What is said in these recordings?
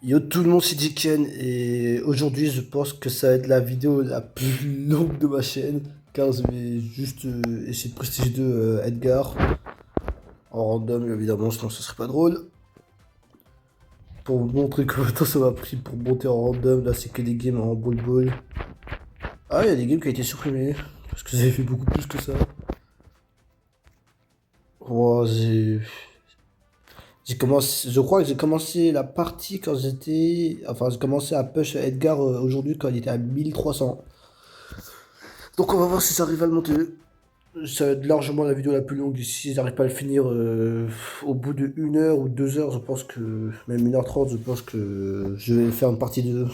Yo tout le monde, c'est Dicken et aujourd'hui je pense que ça va être la vidéo la plus longue de ma chaîne car je vais juste essayer de prestiger de Edgar en random évidemment sinon ce serait pas drôle. Pour vous montrer combien de temps ça m'a pris pour monter en random, là c'est que des games en ball. Ah il y a des games qui ont été supprimés parce que j'avais fait beaucoup plus que ça. Oh, j'ai commencé, je crois que j'ai commencé la partie quand j'étais, enfin j'ai commencé à push Edgar aujourd'hui quand il était à 1300. Donc on va voir si ça arrive à le monter. Ça va être largement la vidéo la plus longue. Si j'arrive pas à le finir au bout de 1 heure ou 2 heures, je pense que, même 1h30, je pense que je vais faire une partie 2.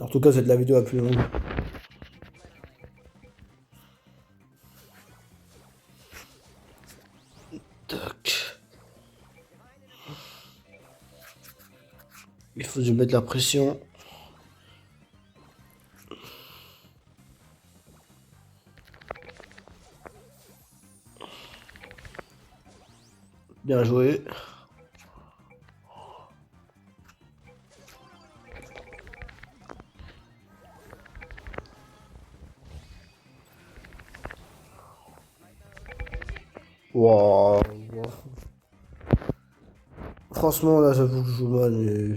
En tout cas, ça va être la vidéo la plus longue. Tac. Il faut que je mette la pression. Bien joué. Wow. Franchement, là, j'avoue que je joue mal, mais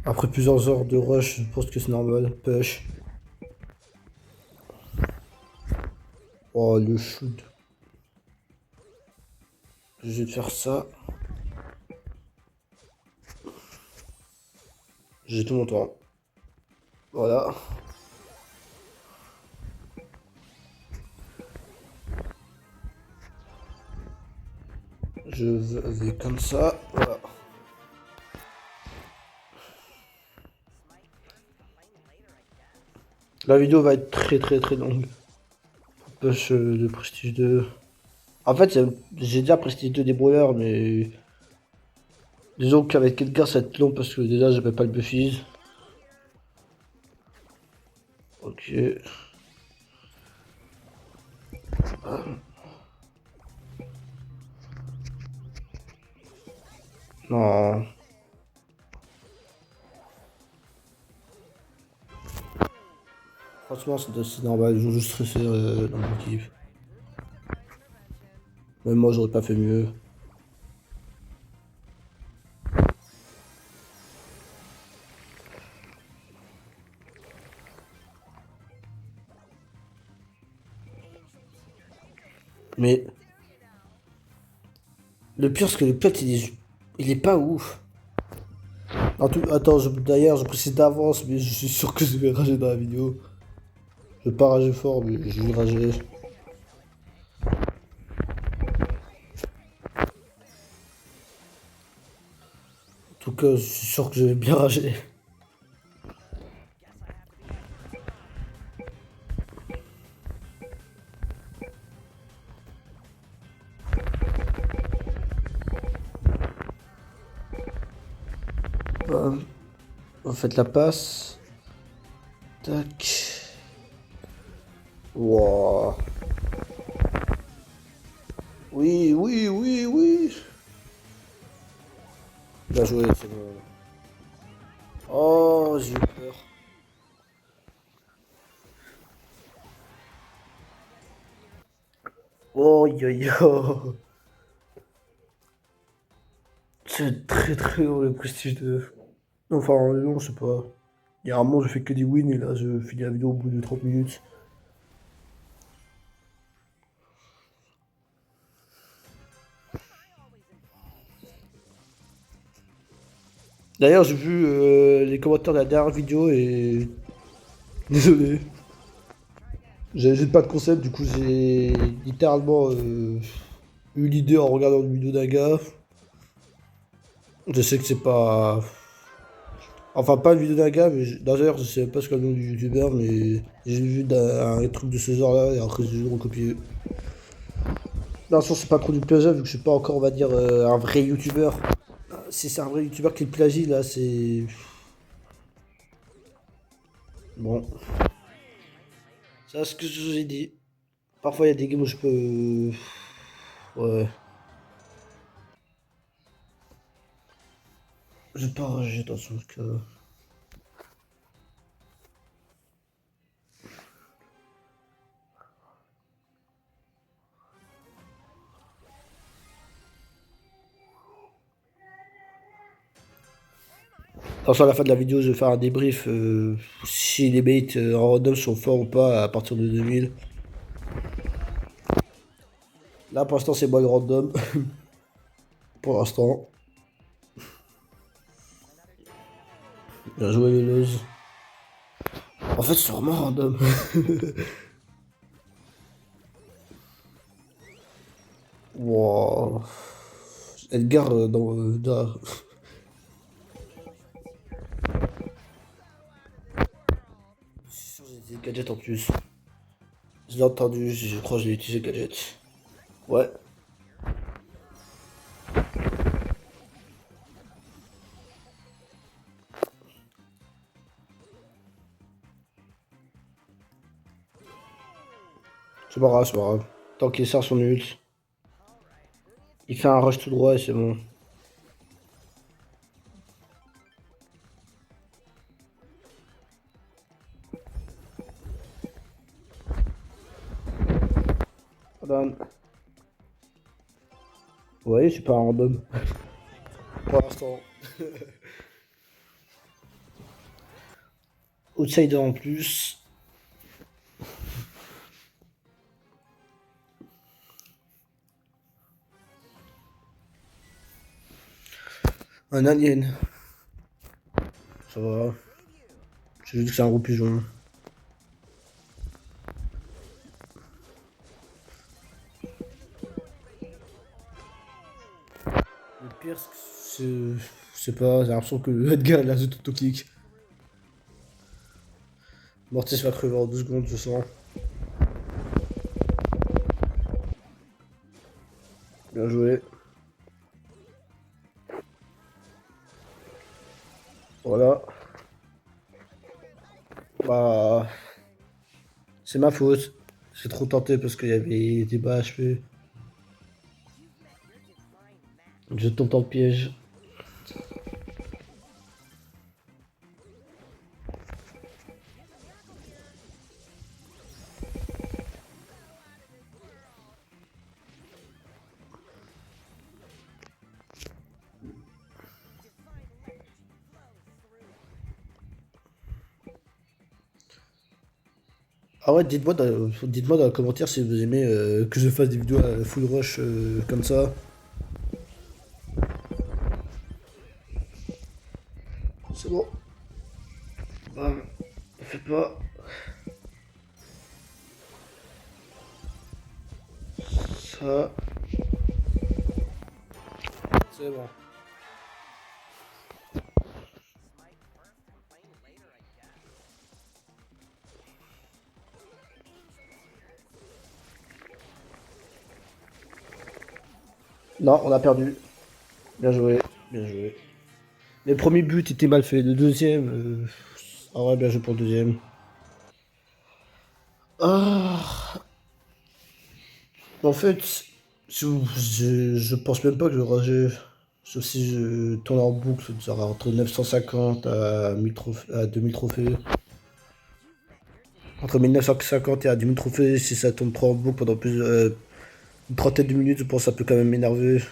après plusieurs heures de rush, je pense que c'est normal. Push. Oh, le shoot. Je vais faire ça. J'ai tout mon temps. Voilà. Je vais comme ça. Voilà. La vidéo va être très longue. Push de Prestige 2. En fait, j'ai déjà Prestige 2 débrouillard, mais disons qu'avec Edgar, ça va être long parce que déjà, j'avais pas le Buffy. Ok. Non. Franchement, c'est normal. Je joue juste stressé dans mon équipe. Même moi, j'aurais pas fait mieux. Mais le pire, c'est que le plot, il est pas ouf. Attends, d'ailleurs, je précise d'avance, mais je suis sûr que je vais rager dans la vidéo. Je vais pas rager fort, mais je vais rager. En tout cas, je suis sûr que je vais bien rager. On fait la passe. Tac. Wow. Oui. Bien joué, c'est bon. Oh, j'ai eu peur. Oh, yo, yo. C'est très long le prestige de. Enfin, non, je sais pas. Il y a un moment, je fais que des wins et là, je finis la vidéo au bout de 30 minutes. D'ailleurs, j'ai vu les commentaires de la dernière vidéo et. Désolé. J'ai pas de concept, du coup, j'ai littéralement eu l'idée en regardant une vidéo d'un gars. Je sais que c'est pas. Enfin, pas une vidéo d'un gars, mais d'ailleurs, je sais même pas ce qu'est le nom du youtubeur, mais j'ai vu un truc de ce genre-là et après, j'ai recopié. Dans le sens, c'est pas trop du plagiat, vu que je suis pas encore, on va dire, un vrai youtubeur. Si c'est un vrai youtubeur qui le plagie, là, c'est. Bon, c'est ce que j'ai dit. Parfois, il y a des games où je peux. Ouais. Je vais pas rager dans son cas. Attention, à la fin de la vidéo, je vais faire un débrief si les baits en random sont forts ou pas à partir de 2000. Là, pour l'instant, c'est moi le random. Pour l'instant. Bien joué, les Leuses. En fait, c'est vraiment random. Wow. Edgar dans. C'est sûr, j'ai utilisé le gadget en plus. Je l'ai entendu, je crois que j'ai utilisé le gadget. Ouais. C'est pas grave, c'est pas grave. Tant qu'il sort son ult, il fait un rush tout droit et c'est bon. Pardon. Ouais, c'est pas un random. Pour l'instant. Outsider en plus. Un alien. Ça va. J'ai juste que c'est un gros pigeon. Le pire, c'est. Je sais pas, j'ai l'impression que Edgar il a tout auto-click. Mortis va crever en 2 secondes, je sens. Bien joué. Voilà. Bah. C'est ma faute. J'ai trop tenté parce qu'il y avait des bas HP. Je tombe dans le piège. Ah ouais, dites-moi dans les commentaires si vous aimez que je fasse des vidéos à full rush comme ça. C'est bon. Bam. Fais pas. Ça. C'est bon. Non, on a perdu. Bien joué. Bien joué. Les premiers buts étaient mal faits. Le deuxième. Ah ouais, bien joué pour le deuxième. Ah. En fait, je pense même pas que je rageais. Sauf si je tourne en boucle, ça sera entre 950 à, 1000 à 2000 trophées. Entre 1950 et à 10 000 trophées, si ça tourne trop en boucle pendant plus une trentaine de minutes, je pense que ça peut quand même m'énerver.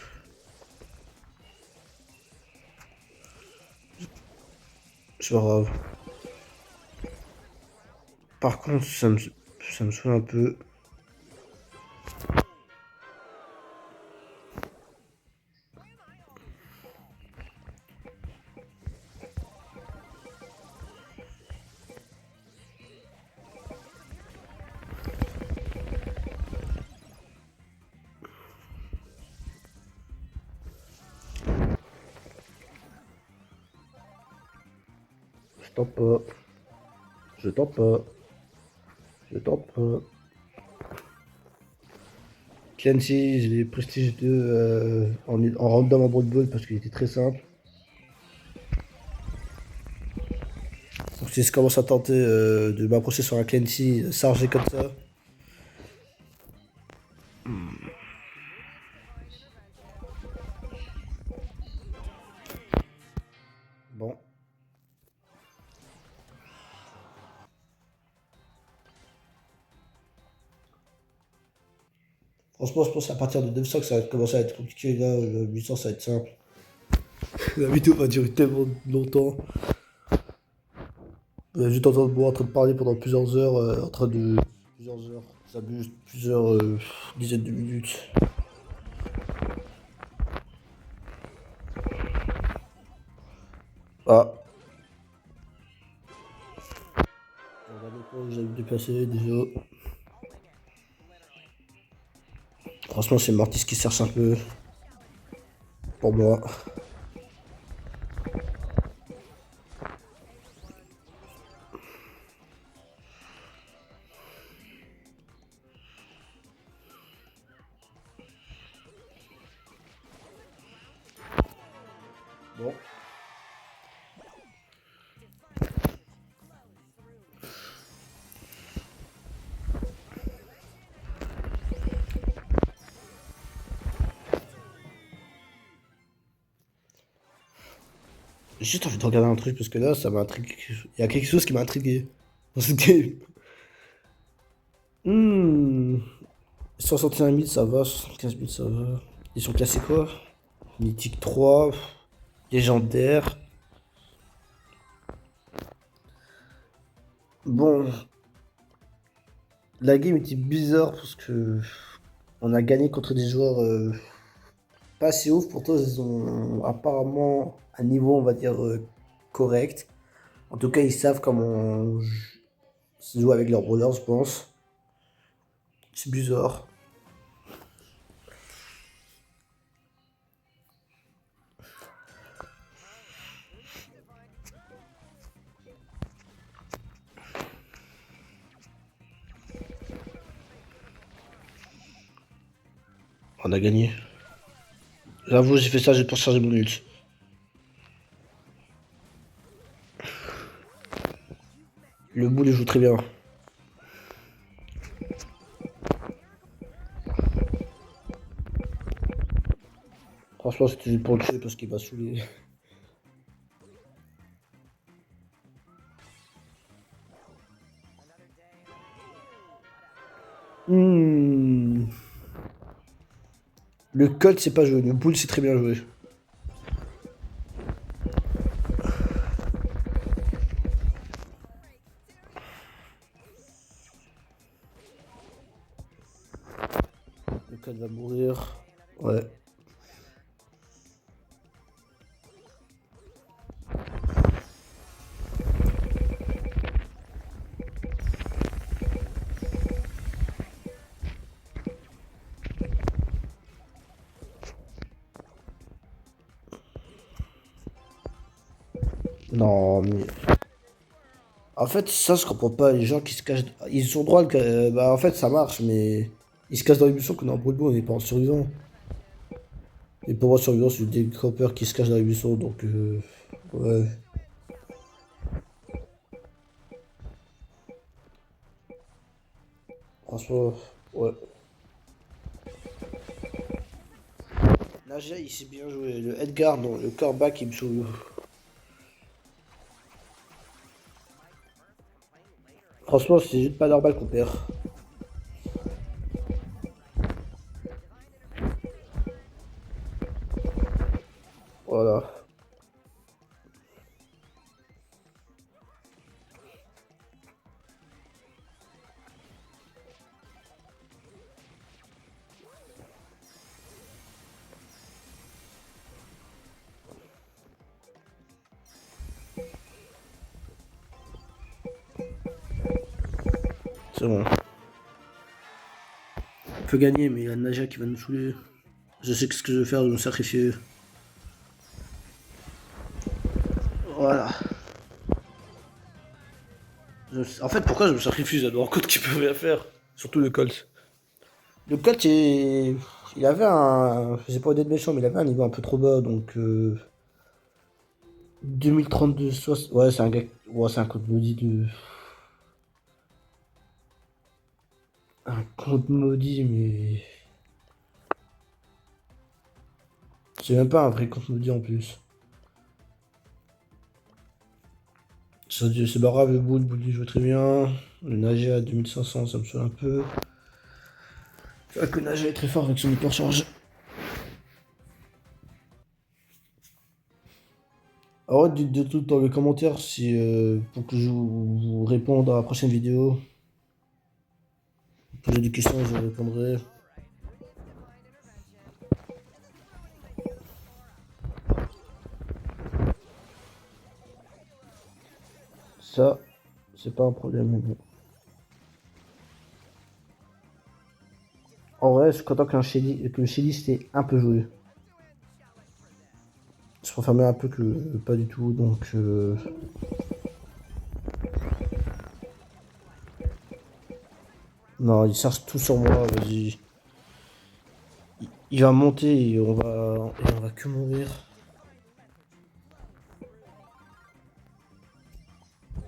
C'est pas grave. Par contre, ça me saoule un peu. Je tente pas. Je tente pas. Je tente pas. Clancy, j'ai prestige 2 en random en Brawl Ball parce qu'il était très simple. Donc si je commence à tenter de m'approcher sur un Clancy chargé comme ça. Bon. Franchement, je pense qu'à partir de 900 que ça va commencer à être compliqué. Là, 800, ça va être simple. La vidéo va durer tellement longtemps. On va juste entendre moi en train de parler pendant plusieurs heures, en train de... Plusieurs heures, ça abuse, plusieurs dizaines de minutes. Ah, on va voir quoi j'ai déplacé déjà. Franchement, c'est Mortis qui cherche un peu pour moi. Bon. J'ai juste envie de regarder un truc parce que là, ça m'intrigue. Il y a quelque chose qui m'a intrigué dans ce game. Hmm. 61 000, ça va. 75 000, ça va. Ils sont classés quoi? Mythique 3. Légendaire. Bon. La game était bizarre parce que on a gagné contre des joueurs pas assez ouf. Pourtant, ils ont apparemment un niveau, on va dire, correct. En tout cas, ils savent comment se jouer avec leurs brawlers, je pense. C'est bizarre. On a gagné. J'avoue, j'ai fait ça juste pour charger mon ult. Le boule il joue très bien. Franchement, c'était juste pour le tuer parce qu'il va saouler. Hmm. Le Colt, c'est pas joué. Le boule, c'est très bien joué. Le Colt va mourir. Ouais. Non, mais. En fait, ça, je comprends pas. Les gens qui se cachent. Ils ont le droit. Bah, en fait, ça marche, mais. Ils se cachent dans les buissons qu'on est en brûle on n'est pas en survivant. Et pour moi, survivant, c'est des campeurs qui se cachent dans les buissons, donc. Ouais. Franchement, ouais. Naja, il s'est bien joué. Le Edgar, non. Le corback, il me saoule. Franchement, c'est juste pas normal qu'on perd. Voilà. C'est bon. On peut gagner, mais il y a Naja qui va nous saouler. Je sais que ce que je vais faire, je vais me sacrifier. Voilà. En fait, pourquoi je me sacrifie? J'adore un Colt qui peut rien faire. Surtout le Colt. Le Colt, il avait un. J'ai pas d'être méchant, mais il avait un niveau un peu trop bas, donc. 2032, ouais, c'est un gars. Ouais, c'est un compte maudit de. Un compte maudit, mais. C'est même pas un vrai compte maudit en plus. C'est pas grave, le boule il joue très bien. Le nager à 2500, ça me saoule un peu. C'est vrai que le nager est très fort avec son hypercharge. Alors, dites tout dans les commentaires si, pour que je vous réponde à la prochaine vidéo. Posez des questions, je répondrai. Ça, c'est pas un problème. Mais bon. En vrai, je suis content que le Chili c'était un peu joué. Je préfère même un peu que pas du tout, donc non, il cherche tout sur moi, vas-y. Il va monter et on va que mourir.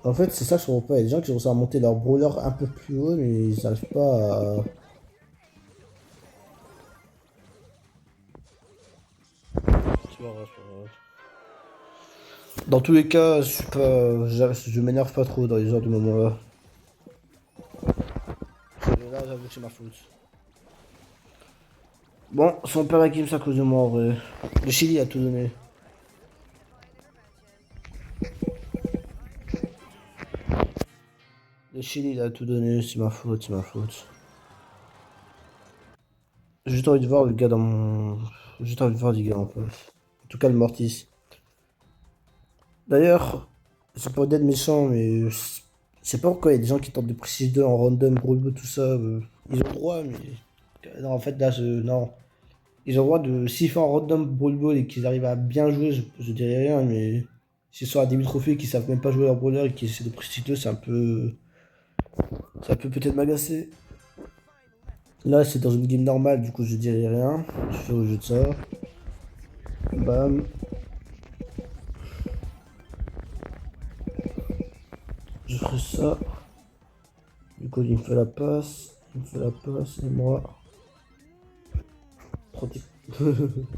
En fait, c'est ça que je comprends pas. Il y a des gens qui réussissent à monter leur brawler un peu plus haut, mais ils n'arrivent pas à. C'est pas grave, c'est pas grave. Dans tous les cas, je suis pas. Je m'énerve pas trop dans les genres de moments-là. Là, j'avoue que c'est ma faute. Bon, son père Hakim, c'est à cause de moi en vrai. Le Chili a tout donné. Le Chili, il a tout donné, c'est ma faute, c'est ma faute. J'ai juste envie de voir le gars dans mon. J'ai juste envie de voir les gars en fait. En tout cas, le Mortis. D'ailleurs, c'est pas d'être méchant, mais je sais pas pourquoi il y a des gens qui tentent de préciser 2 en random, gros tout ça. Ils ont le droit, mais. Non, en fait, là, non. Ils ont le droit de. S'ils font un random Brawl Ball et qu'ils arrivent à bien jouer, je dirais rien, mais. S'ils sont à début trophée et qu'ils savent même pas jouer leur brawler et qu'ils essaient de préciser 2, c'est un peu. Ça peut peut-être m'agacer. Là, c'est dans une game normale, du coup, je dirais rien. Je fais au jeu de ça. Bam. Je ferai ça. Du coup, il me fait la passe. Il me fait la passe. Et moi. Trop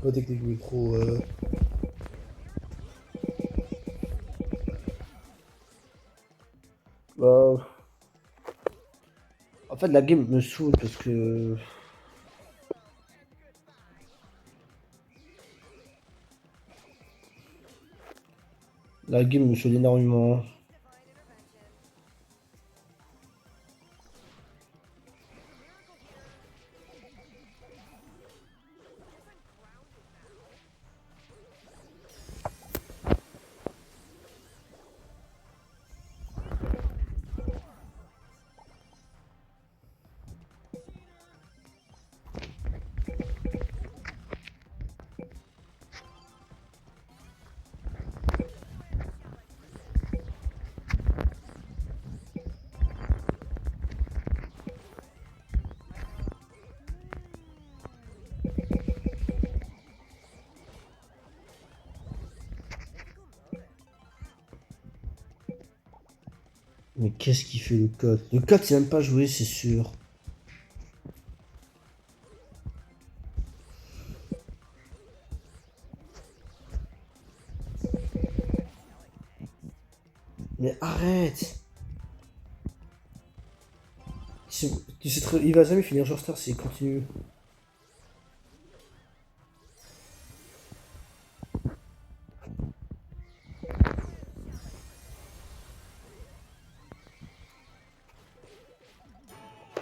pas technique, mais trop. Bah. En fait, la game me saoule parce que. La game me saoule énormément. Mais qu'est-ce qu'il fait le code? Le code, c'est même pas joué, c'est sûr. Mais arrête! Il va jamais finir genre star s'il continue.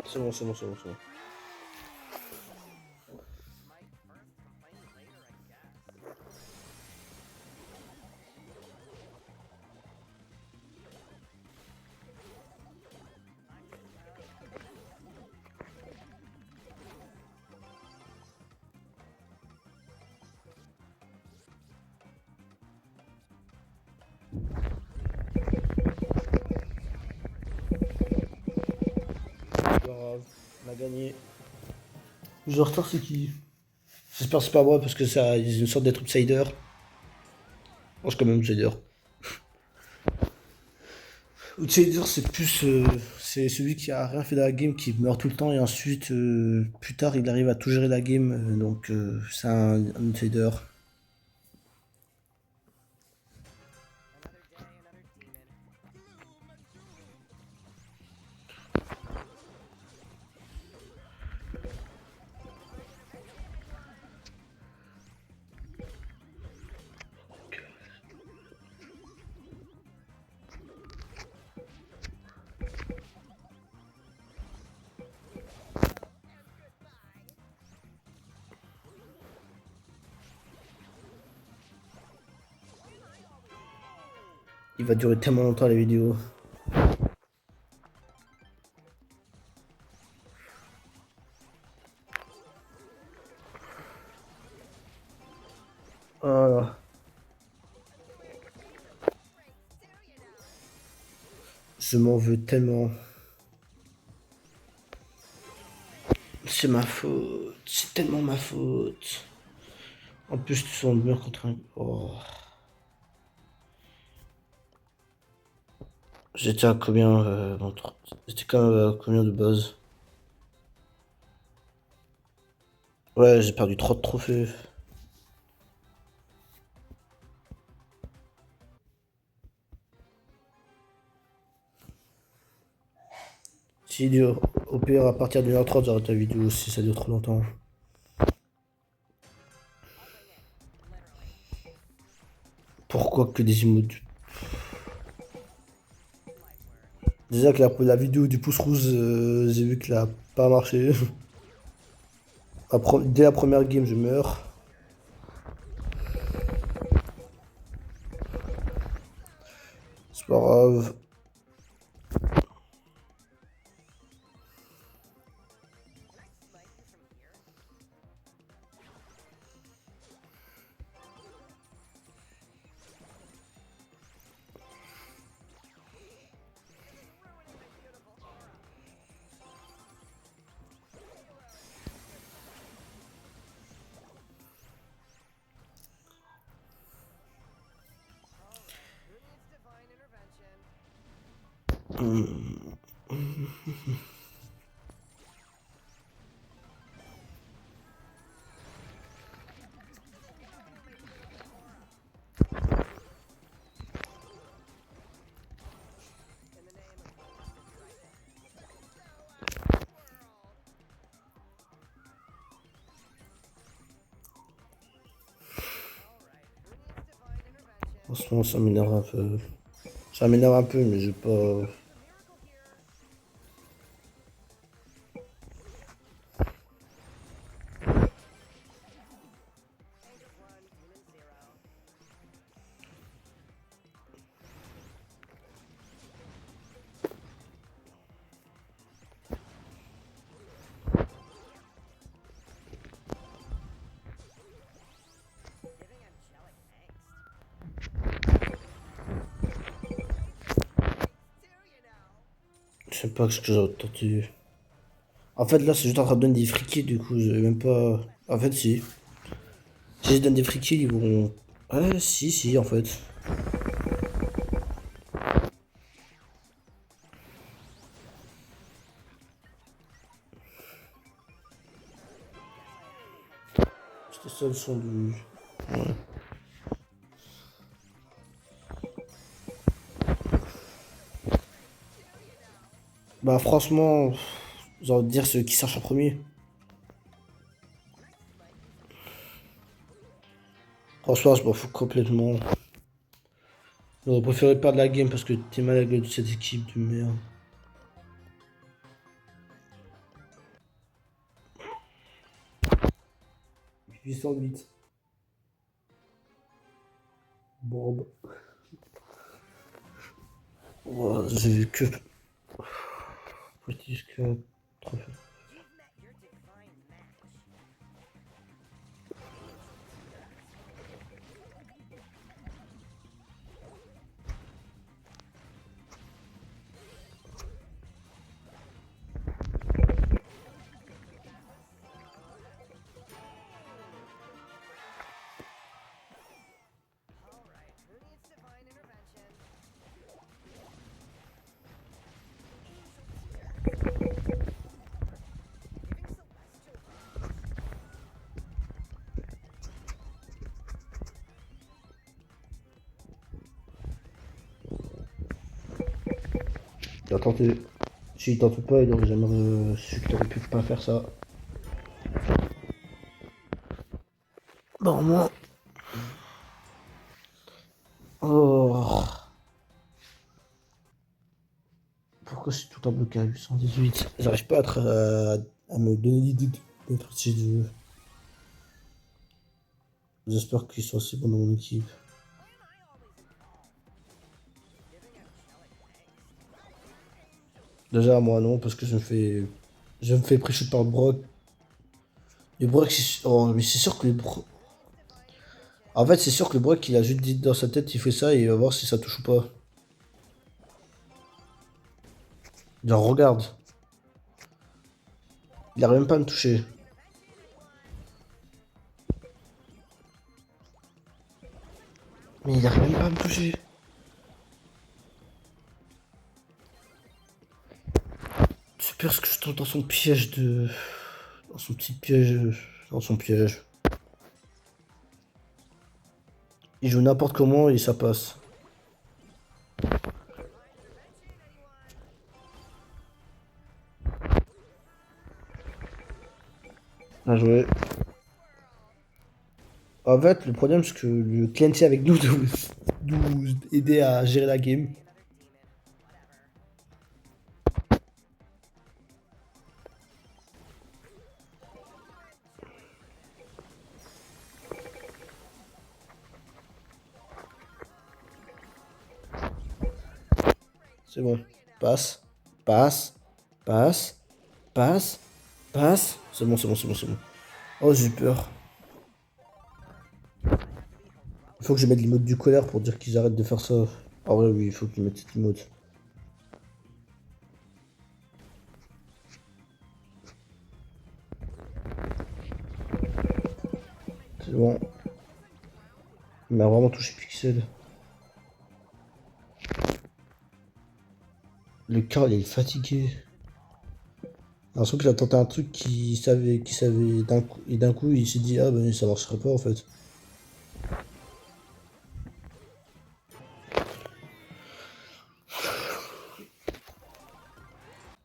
C'est bon, c'est bon, c'est bon, c'est bon. C'est pas grave, on a gagné. Genre star, c'est qui? J'espère que c'est pas moi parce que ça, il y a une sorte d'être outsider. Moi, je suis quand même outsider. Outsider, c'est plus. C'est celui qui a rien fait dans la game, qui meurt tout le temps et ensuite, plus tard, il arrive à tout gérer la game. Donc, c'est un outsider. Il va durer tellement longtemps la vidéo. Voilà. Je m'en veux tellement. C'est ma faute. C'est tellement ma faute. En plus, tu sens le mur contre un. Oh. J'étais à combien j'étais quand même à combien de buzz? Ouais, j'ai perdu trop de trophées. Si, au pire, à partir de 1h30, j'arrête la vidéo si ça dure trop longtemps. Pourquoi que des emotes? Déjà que la vidéo du pouce rouge, j'ai vu qu'elle a pas marché. Dès la première game, je meurs. C'est pas grave. Franchement, ça m'énerve un peu. Ça m'énerve un peu, mais je pas. Je sais pas ce que j'ai entendu. En fait, là, c'est juste en train de donner des friquets, du coup, j'ai même pas. En fait, si. Si je donne des friquets, ils vont. Ouais, si, si, en fait. C'était ça le son du. Ouais. Bah, franchement, j'ai envie de dire ceux qui cherchent en premier. Franchement, je m'en fous complètement. J'aurais préféré perdre la game parce que t'es mal à la gueule de cette équipe de merde. 808. Bob. Oh, j'ai vu que. Prestige que. Trophée. Il a tenté. S'il tente pas, il aurait jamais su qu'il aurait pu pas faire ça. Bon, moi. Oh. Pourquoi c'est tout en bloqué à 818? J'arrive pas à me donner l'idée d'être si je veux. J'espère qu'ils sont aussi bons dans mon équipe. Déjà, moi non, parce que je me fais pré-shoot par le Brock. Le Brock, oh, mais c'est sûr que le Brock. En fait, c'est sûr que le Brock, il a juste dit dans sa tête, il fait ça et il va voir si ça touche ou pas. Genre, regarde. Il arrive même pas à me toucher. Mais il arrive même pas à me toucher. C'est pire ce que je tombe dans son piège de. Dans son petit piège. Dans son piège. Il joue n'importe comment et ça passe. Bien joué. En fait, le problème, c'est que le clientier avec nous doit nous aider à gérer la game. C'est bon. Passe. Passe. Passe. Passe. Passe. C'est bon, c'est bon, c'est bon, c'est bon. Oh, j'ai peur. Il faut que je mette l'emote du colère pour dire qu'ils arrêtent de faire ça. Ah ouais, oui, il faut qu'ils mettent cette emote. C'est bon. Il m'a vraiment touché Pixel. Le Karl, il est fatigué. J'ai l'impression qu'il a tenté un truc qu'il savait d'un coup, et d'un coup, il s'est dit, ah ben ça marcherait pas en fait.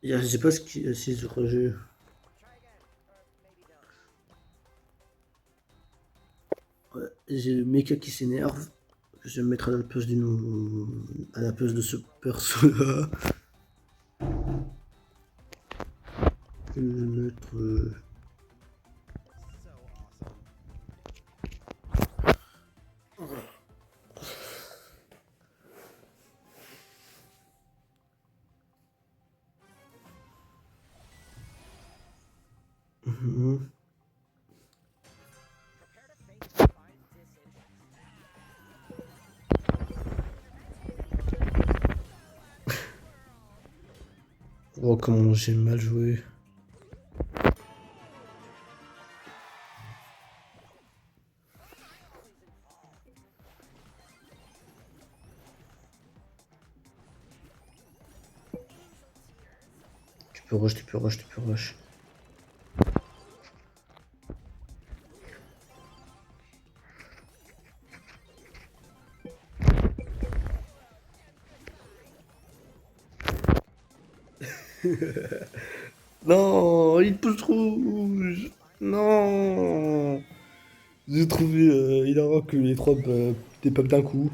Je sais pas ce qui c'est ce rejet. Ouais, j'ai le mecha qui s'énerve. Je vais me mettre à la place à la place de ce perso-là. Je vais mettre. Mhm. Oh, comment j'ai mal joué. Tu peux rush, tu peux rush, tu peux rush. Non, il pousse rouge. Non. J'ai trouvé il a que les trois des pop d'un coup.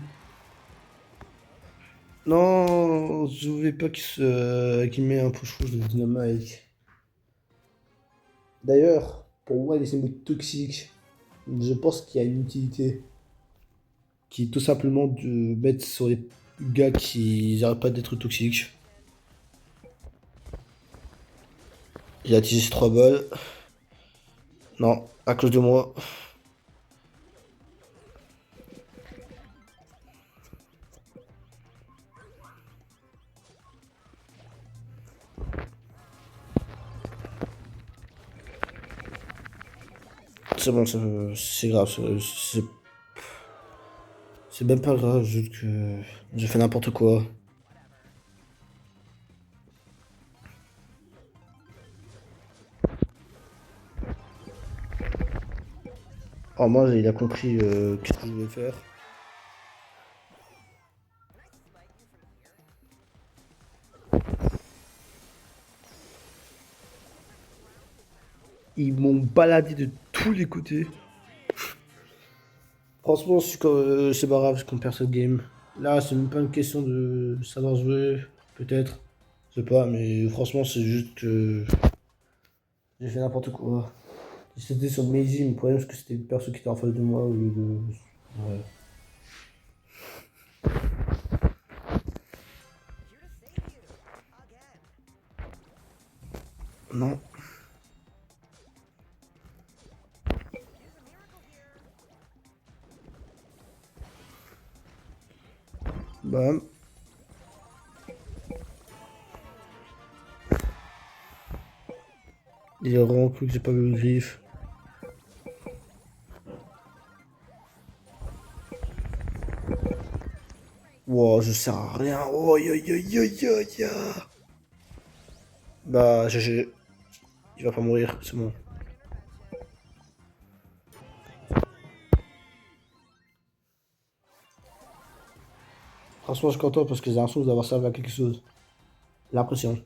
Non, je voulais pas qu'il met un push rouge de dynamite. D'ailleurs, pour moi, les émotes toxiques, je pense qu'il y a une utilité qui est tout simplement de mettre sur les gars qui n'arrêtent pas d'être toxiques. Il a utilisé ses 3 balles. Non, à cause de moi. C'est bon, c'est grave. C'est même pas grave, juste que j'ai fait n'importe quoi. Alors moi, il a compris qu'est-ce que je voulais faire. Ils m'ont baladé de tous les côtés. Franchement, c'est pas grave qu'on perd cette game. Là, c'est même pas une question de savoir jouer, peut-être. Je sais pas, mais franchement, c'est juste que j'ai fait n'importe quoi. Si c'était sur Meiji, le problème, c'est que c'était le perso qui était en face de moi au lieu de. Ouais. Non. Bam. Il est vraiment cool que j'ai pas vu le griffe. Wow, je sers à rien. Oh, yo, yo, yo, yo, yo. Bah, GG. Il va pas mourir, c'est bon. Franchement, je suis content parce que j'ai l'impression d'avoir servi à quelque chose. L'impression.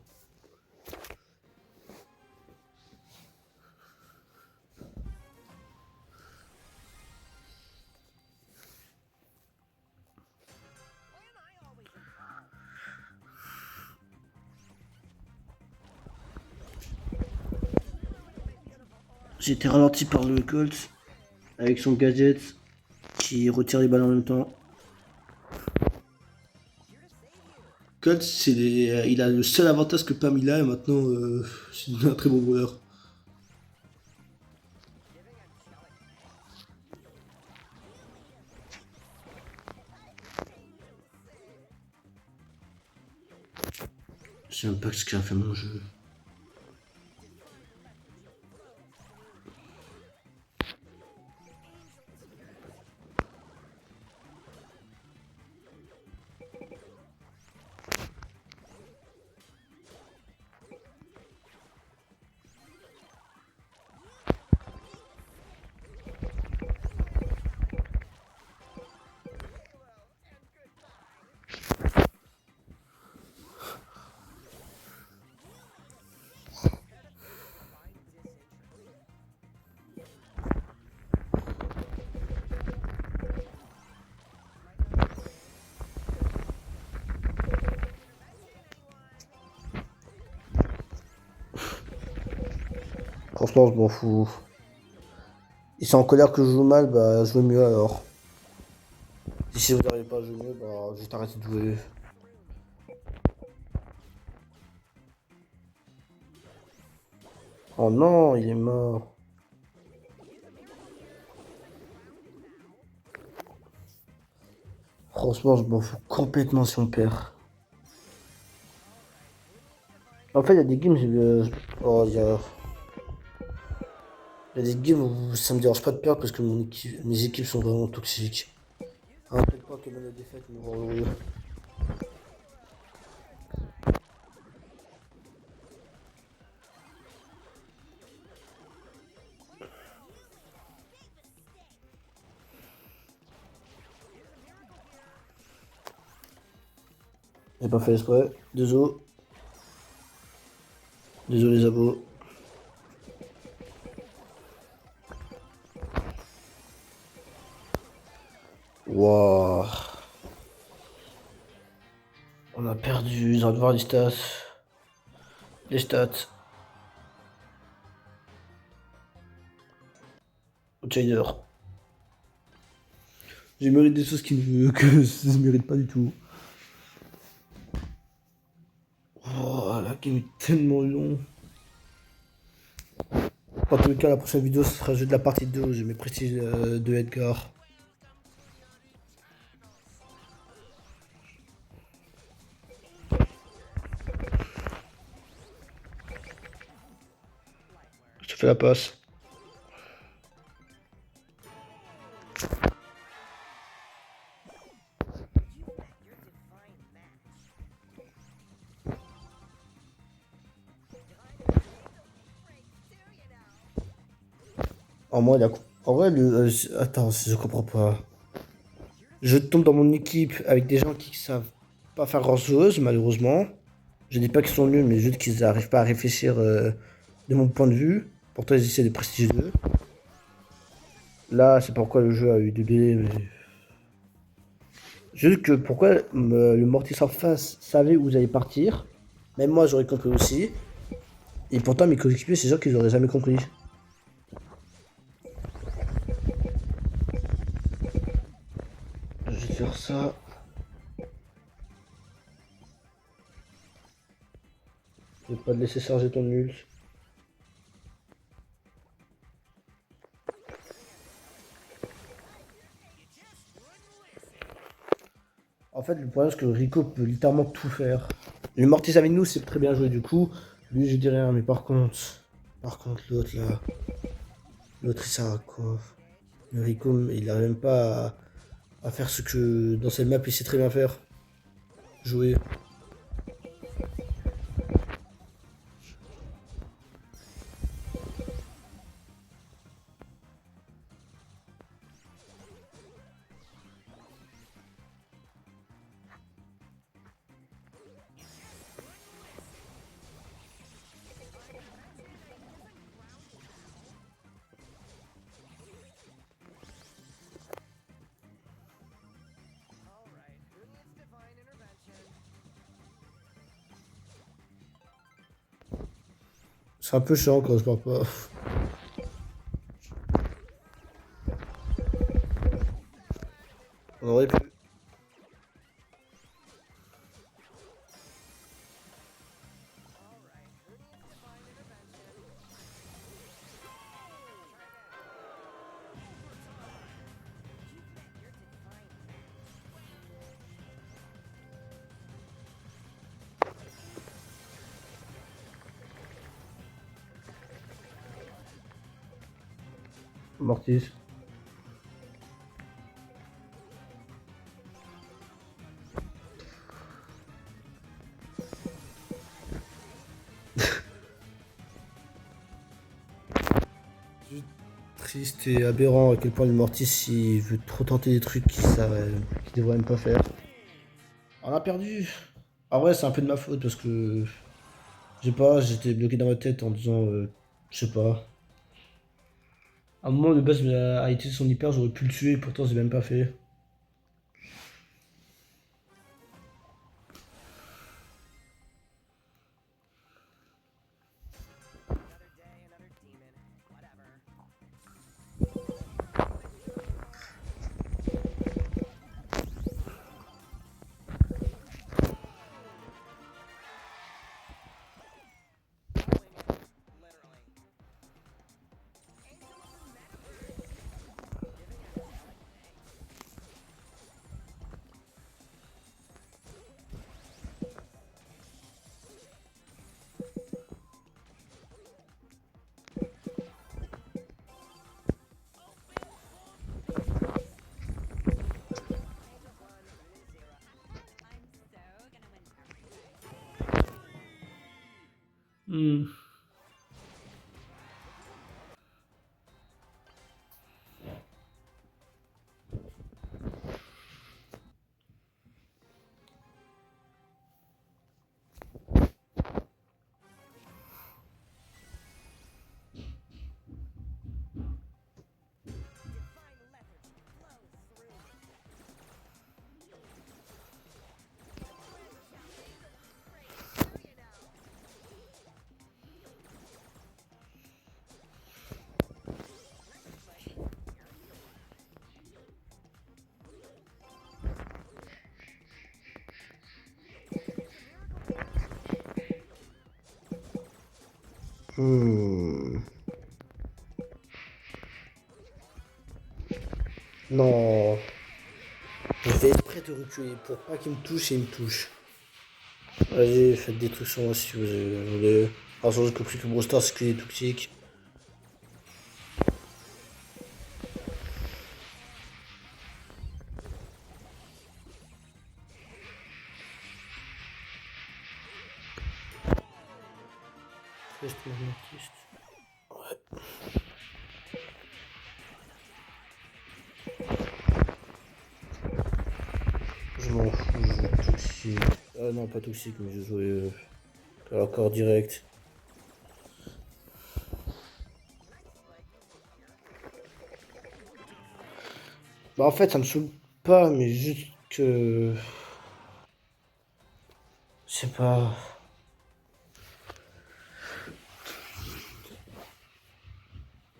J'ai été ralenti par le Colt avec son gadget qui retire les balles en même temps. Colt, il a le seul avantage que Pam il a et maintenant c'est un très bon joueur. Je sais même pas ce qu'a fait mon jeu. Franchement, je m'en fous. Ils sont en colère que je joue mal, bah jouez mieux alors. Et si vous n'arrivez pas à jouer mieux, bah juste arrêtez de jouer. Oh non, il est mort. Franchement, je m'en fous complètement si on perd. En fait, il y a des games, oh, il y a des games où ça me dérange pas de perdre parce que mes équipes sont vraiment toxiques. À un tel point que même la défaite me rend heureux. J'ai pas fait exprès. Désolé. Désolé, les abos. Wouah. On a perdu. J'ai envie de voir les stats. Les stats. Outsider. J'ai mérité des choses que je mérite pas du tout. Oh, la game est tellement long. En tout cas, la prochaine vidéo, ce sera le jeu de la partie 2 où j'ai mes prestiges de Edgar. Je te fais la passe. En moi, en vrai, attends, je comprends pas. Je tombe dans mon équipe avec des gens qui savent pas faire grand-chose, malheureusement. Je dis pas qu'ils sont nuls, mais juste qu'ils n'arrivent pas à réfléchir de mon point de vue. Pourtant, ils essaient de prestigieux. Là, c'est pourquoi le jeu a eu des délais. Mais... juste que pourquoi le Mortis en face savait où vous allez partir. Même moi, j'aurais compris aussi. Et pourtant, mes coéquipiers, c'est sûr qu'ils auraient jamais compris. Je vais faire ça. Je vais pas te laisser charger ton ult. En fait, le problème, c'est que Rico peut littéralement tout faire. Le Mortis avec nous, c'est très bien joué du coup. Lui, je dis rien, mais par contre, l'autre là, l'autre il sert à quoi? Le Rico, il arrive même pas à faire ce que dans cette map il sait très bien faire. Jouer. C'est un peu chiant quand je parle pas. On aurait pu. Mortis. Juste triste et aberrant à quel point le Mortis il veut trop tenter des trucs qu'il devrait même pas faire. On a perdu. En vrai, c'est un peu de ma faute parce que je sais pas, j'étais bloqué dans ma tête en disant, je sais pas. À un moment, le boss a été son hyper, j'aurais pu le tuer, pourtant, j'ai même pas fait. Hmm. Hmm. Non. Je fais exprès de reculer pour pas qu'il me touche et il me touche. Allez, faites des trucs sur moi si vous voulez. Alors, j'ai compris que Brawl Stars c'est que des toxiques. Reste mon artiste. Ouais. Je m'en fous, je joue toxique. Ah non, pas toxique, mais je jouais à l'accord direct. Bah, en fait, ça me saoule pas, mais juste que. Je sais pas.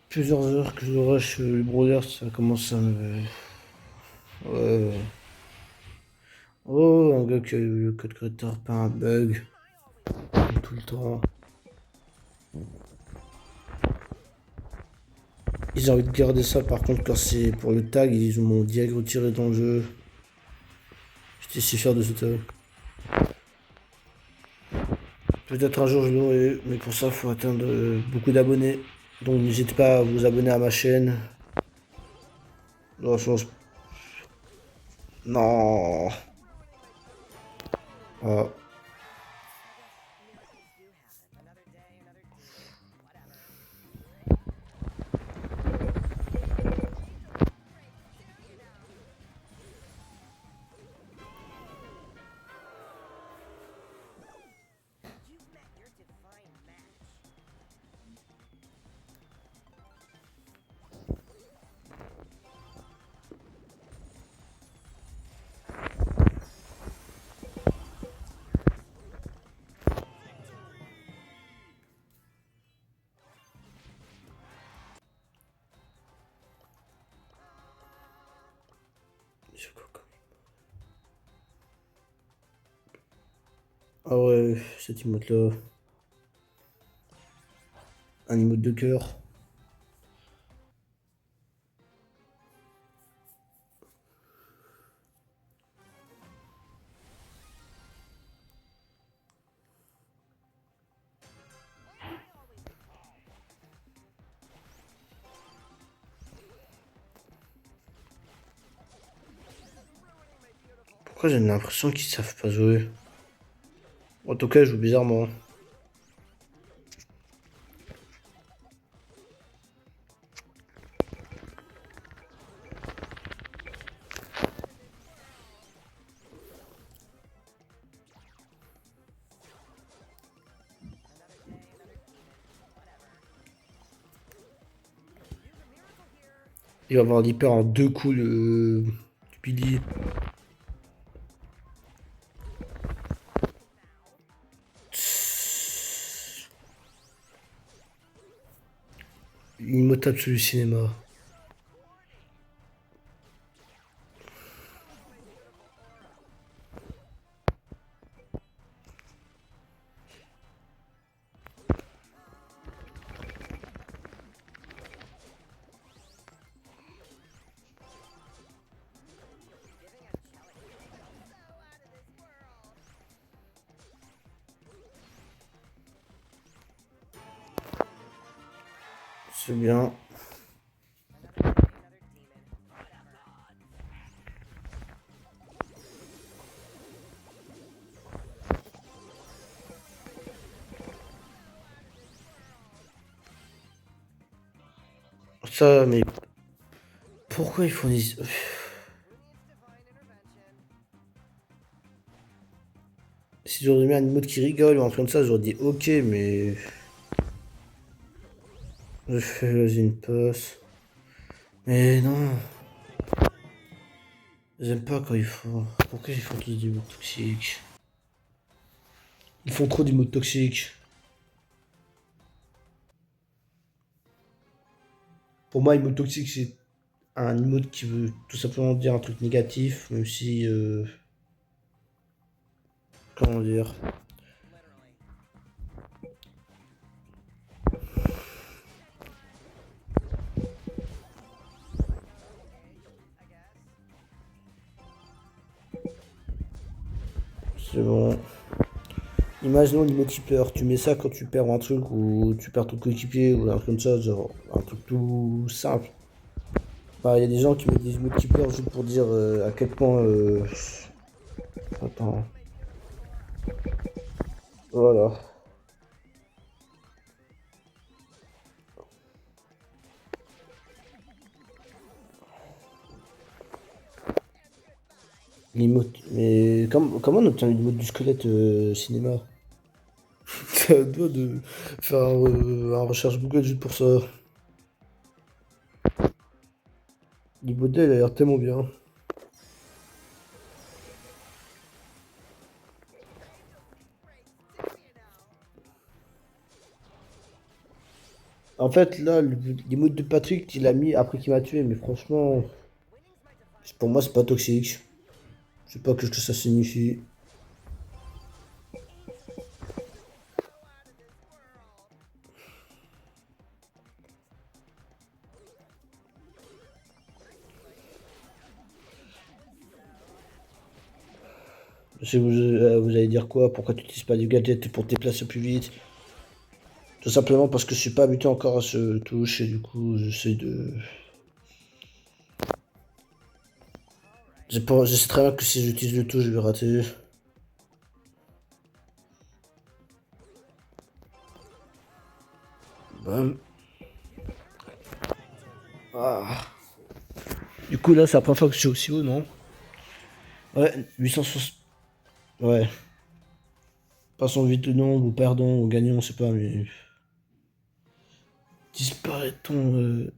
Plusieurs heures que je rush le brawler, ça commence à me. Ouais. Oh, un gars qui a eu le code creator, pas un bug. Comme tout le temps. Ils ont envie de garder ça, par contre, quand c'est pour le tag, ils m'ont direct retiré dans le jeu. J'étais si fier de ce talent. Peut-être un jour je l'aurai, mais pour ça, il faut atteindre beaucoup d'abonnés. Donc n'hésitez pas à vous abonner à ma chaîne. Non, je pense... Non. Ah. Ah ouais, cet emote-là. Un emote de cœur. Pourquoi j'ai l'impression qu'ils savent pas jouer? En tout cas, ils jouent bizarrement. Il va avoir l'hyper en deux coups, le pilier. Emote absolu cinéma. C'est bien. Ça, mais pourquoi ils fournissent... Si j'aurais mis un emote qui rigole ou un truc comme ça, j'aurais dit ok, mais... Je fais une passe. Mais non. J'aime pas quand ils font... Pourquoi ils font tous des mots toxiques? Ils font trop d'emotes toxiques. Pour moi, emote toxique, c'est un emote qui veut tout simplement dire un truc négatif, même si... comment dire? C'est bon. Imaginons l'emote qui pleure. Tu mets ça quand tu perds un truc ou tu perds ton coéquipier ou un truc comme ça, genre un truc tout simple. Bah, il y a des gens qui mettent des emotes qui pleurent juste pour dire à quel point... Attends. Voilà. L'emote. Mais comment on obtient l'emote du squelette cinéma? T'as à deux de faire un recherche Google juste pour ça. L'emote là, il a l'air tellement bien. En fait, là, l'emote de Patrick, il l'a mis après qu'il m'a tué, mais franchement, pour moi, c'est pas toxique. Je sais pas ce que ça signifie. Vous allez dire quoi? Pourquoi tu n'utilises pas du gadget pour te déplacer plus vite? Tout simplement parce que je suis pas habitué encore à ce touche et du coup j'essaie de. Je sais très bien que si j'utilise le touche je vais rater. Bam. Ah. Du coup là c'est la première fois que je suis aussi haut, non? Ouais, 860. Ouais. Passons vite le nombre, ou perdons, ou gagnons, on sait pas, mais. Disparaissons.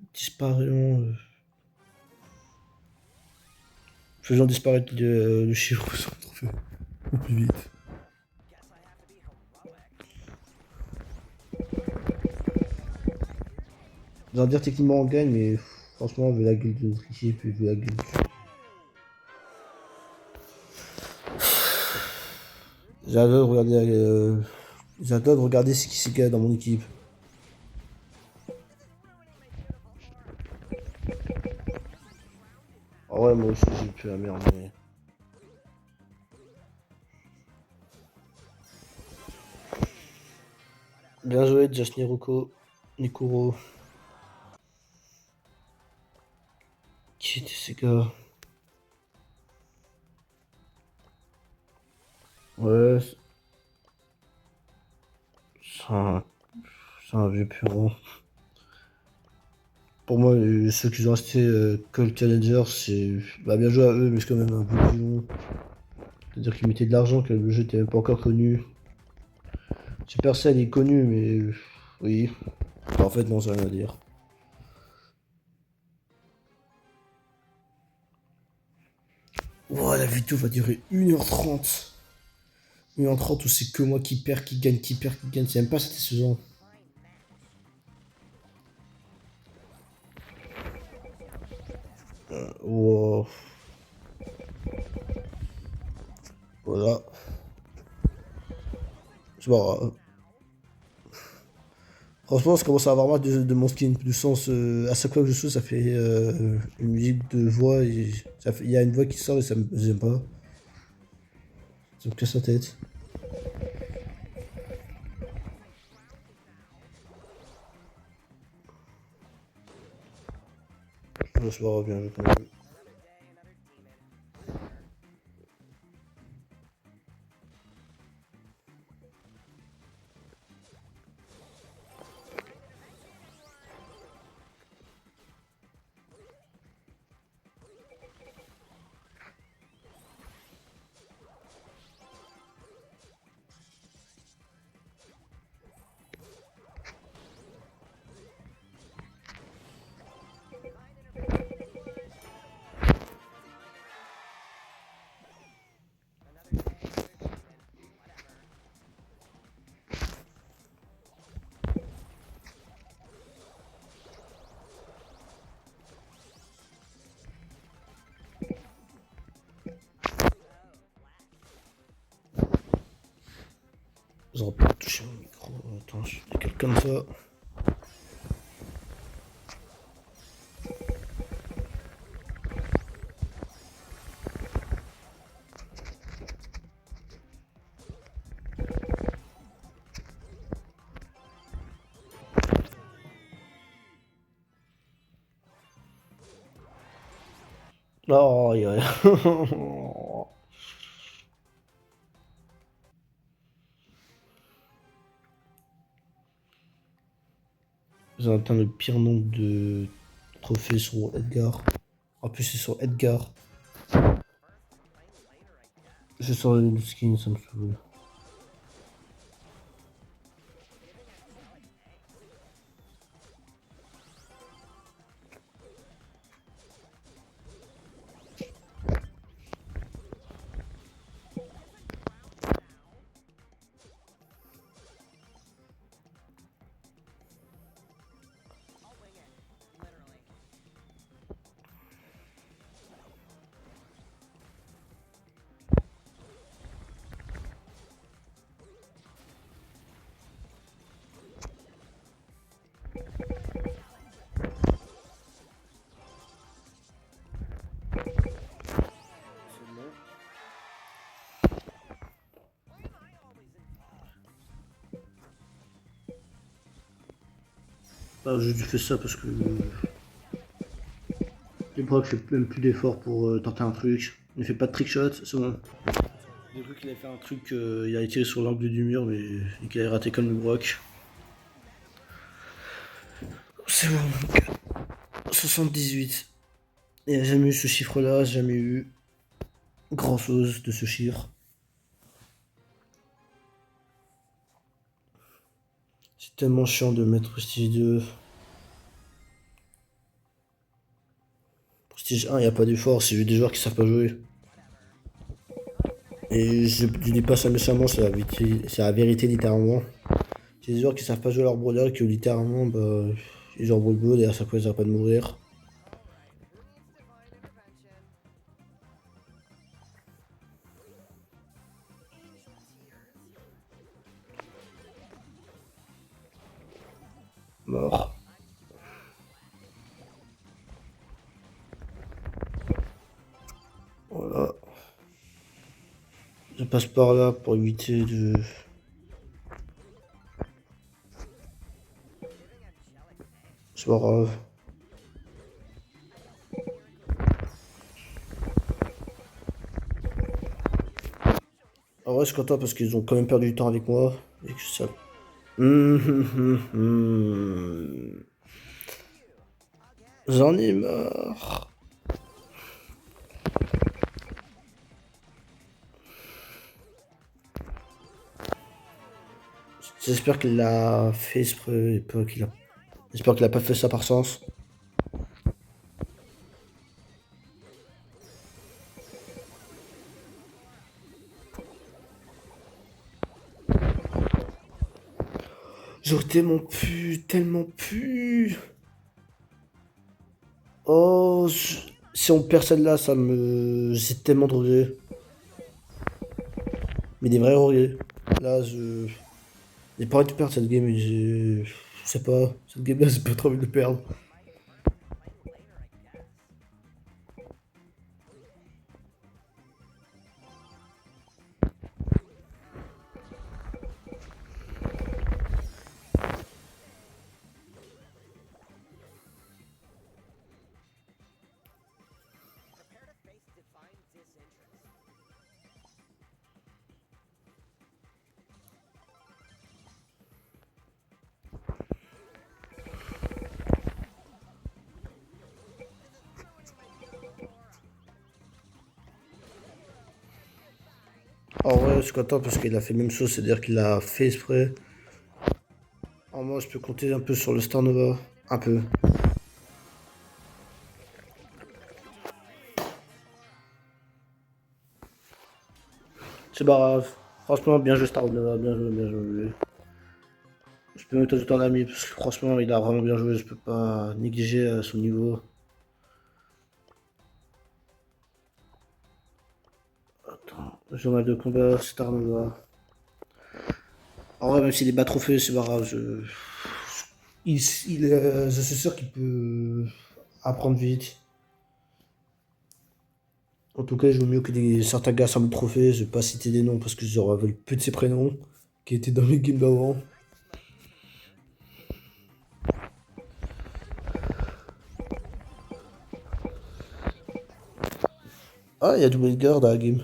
Faisons disparaître le chiffre sans trophée. Au plus vite. Vous allez dire techniquement on gagne, mais franchement, vu la gueule de notre équipe et vu la gueule. J'adore regarder, j'adore regarder ce qui s'est gagné dans mon équipe. Ah ouais, moi aussi j'ai pu la merde, mais. Bien joué, Josh Niroko, Nikuro. Qui étaient ces gars? Ouais, c'est un, c'est un vieux puron. Pour moi, ceux qui ont resté Call Challenger, c'est. Bah, bien joué à eux, mais c'est quand même un peu plus long. C'est-à-dire qu'ils mettaient de l'argent, que le jeu n'était même pas encore connu. Super Cell est connu, mais. Oui. Bah, en fait, non, ça rien à dire. Wow, la vidéo va durer 1h30. 1h30 où c'est que moi qui perds, qui gagne, qui perd, qui gagne. C'est même pas satisfaisant. Wow. Voilà. C'est pas grave. Franchement, je commence à avoir marre de mon skin. Du sens, à chaque fois que je joue, ça fait une musique de voix. Et il y a une voix qui sort et ça me. J'aime pas. Ça me casse la tête. Je sais pas, bien, quand même. J'aurais pas touché mon micro. Attends, je décale comme ça. Oh, il y a. J'ai atteint le pire nombre de trophées sur Edgar. En plus, c'est sur Edgar. Je sors le skin, ça me saoule. Bah, j'ai dû faire ça parce que les Brock fait même plus d'efforts pour tenter un truc. Il ne fait pas de trickshot, c'est bon. J'ai cru qu'il avait fait un truc, il a tiré sur l'angle du mur, mais et qu'il avait raté comme le Brock. C'est bon, 78. Il n'y a jamais eu ce chiffre-là, jamais eu grand chose de ce chiffre. C'est tellement chiant de mettre Prestige 2. Prestige 1, il n'y a pas d'effort, c'est juste des joueurs qui savent pas jouer. Et je dis pas ça méchamment, c'est la vérité littéralement. C'est des joueurs qui savent pas jouer leur brawler, qui littéralement, bah, ils jouent en brawl et à chaque fois ils arrêtent pas de mourir. Mort. Voilà. Je passe par là pour éviter de... C'est pas grave. En vrai, je suis content parce qu'ils ont quand même perdu du temps avec moi. Et que ça... J'en ai marre. J'espère qu'il l'a fait exprès et pas qu'il a... J'espère qu'il a pas fait ça par sens. J'aurais tellement pu. Oh, si on perd celle-là, ça me... J'ai tellement de regrets. Mais des vrais regrets. Là, je... J'ai pas envie de perdre cette game et j'ai... Je sais pas, cette game-là, j'ai pas trop envie de perdre. En vrai, je suis content parce qu'il a fait la même chose, c'est-à-dire qu'il a fait exprès. En moi, je peux compter un peu sur le Star Nova. Un peu. C'est pas grave. Franchement, bien joué Star Nova, bien joué, bien joué. Je peux même t'ajouter un ami parce que franchement, il a vraiment bien joué, je peux pas négliger son niveau. Attends, journal de combat, Star Nova. En vrai, même s'il est pas trophée, c'est pas grave. Je suis sûr qu'il peut apprendre vite. En tout cas, il joue mieux que certains gars sans le trophée. Je vais pas citer des noms parce que je me rappelle plus de ses prénoms qui étaient dans les games d'avant. Ah, il y a double Edgar dans la game.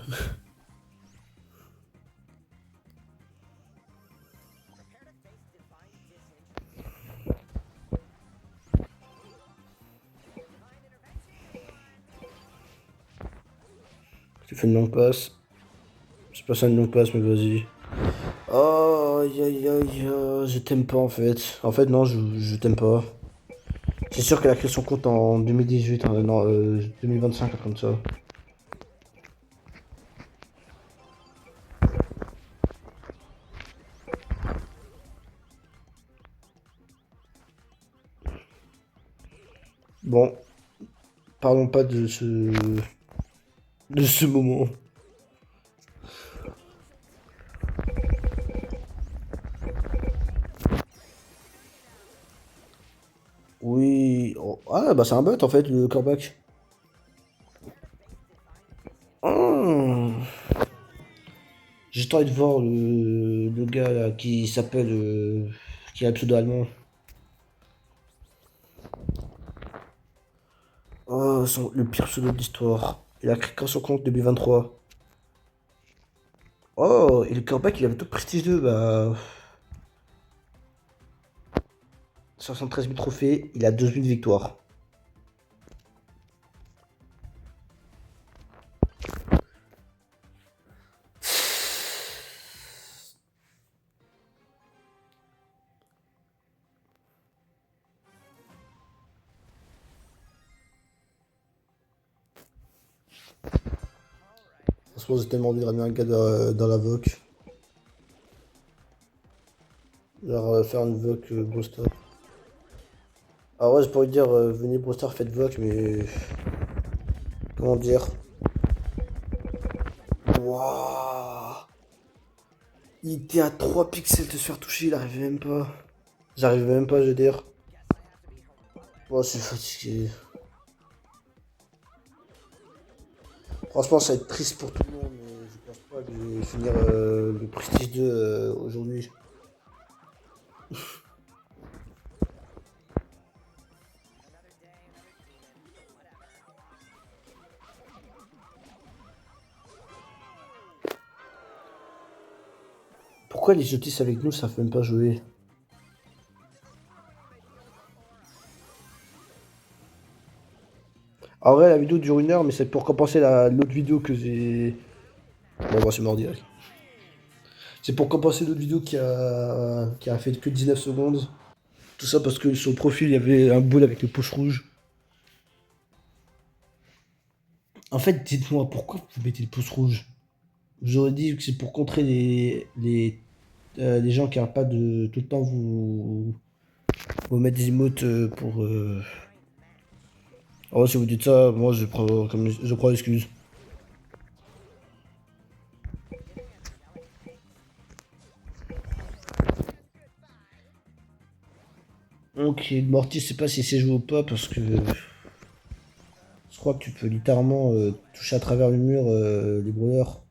J'ai fait une longue passe. C'est pas ça une longue passe, mais vas-y. Oh, aïe aïe aïe, je t'aime pas en fait. En fait, non, je t'aime pas. C'est sûr qu'elle a créé son compte en 2018, hein, non, 2025, comme ça. Bon, parlons pas de ce moment. Oui. Oh, ah, bah c'est un bot en fait, le coreback. Oh. J'ai juste envie de voir le gars là qui s'appelle. Qui a le pseudo allemand. le pire pseudo de l'histoire. Il a créé quand son compte 2023. Oh, et le comeback, il avait tout prestige 2, bah. 73 000 trophées, il a 12 000 victoires. Franchement, j'ai tellement envie de ramener un gars dans la VOC. Genre faire une VOC Brewster. Ah ouais, j'ai pas envie de dire venez Brewster, faites VOC, mais. Comment dire? Waouh! Il était à 3 pixels de se faire toucher, il arrivait même pas. J'arrivais même pas, je veux dire. Moi, je suis fatigué. Franchement, ça va être triste pour tout le monde, mais je pense pas que je vais finir le Prestige 2 aujourd'hui. Pourquoi les jetis avec nous, ça fait même pas jouer? En vrai, la vidéo dure 1 heure, mais c'est pour compenser l'autre vidéo que j'ai. Bon, moi, c'est mort direct. C'est pour compenser l'autre vidéo qui a fait que 19 secondes. Tout ça parce que sur le profil, il y avait un boule avec le pouce rouge. En fait, dites-moi, pourquoi vous mettez le pouce rouge? J'aurais dit que c'est pour contrer les gens qui n'arrêtent pas de tout le temps vous mettre des emotes pour. Oh, si vous dites ça, moi je prends l'excuse. Ok, Morty, je sais pas si c'est joué ou pas parce que je crois que tu peux littéralement toucher à travers le mur les brûleurs.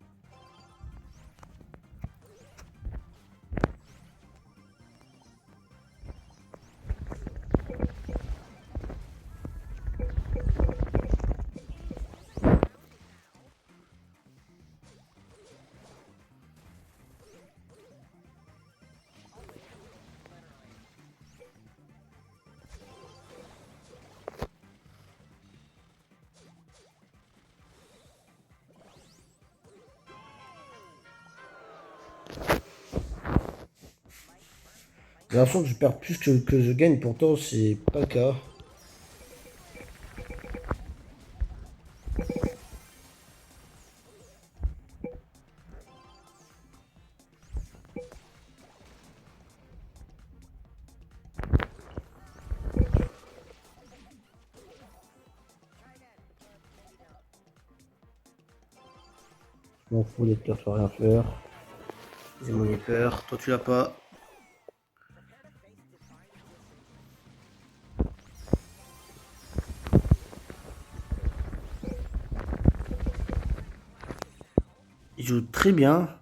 J'ai l'impression que je perds plus que je gagne, pourtant c'est pas le cas. Je m'en fous, les peurs, tu vas rien faire. J'ai mon hyper, toi tu l'as pas. Il joue très bien.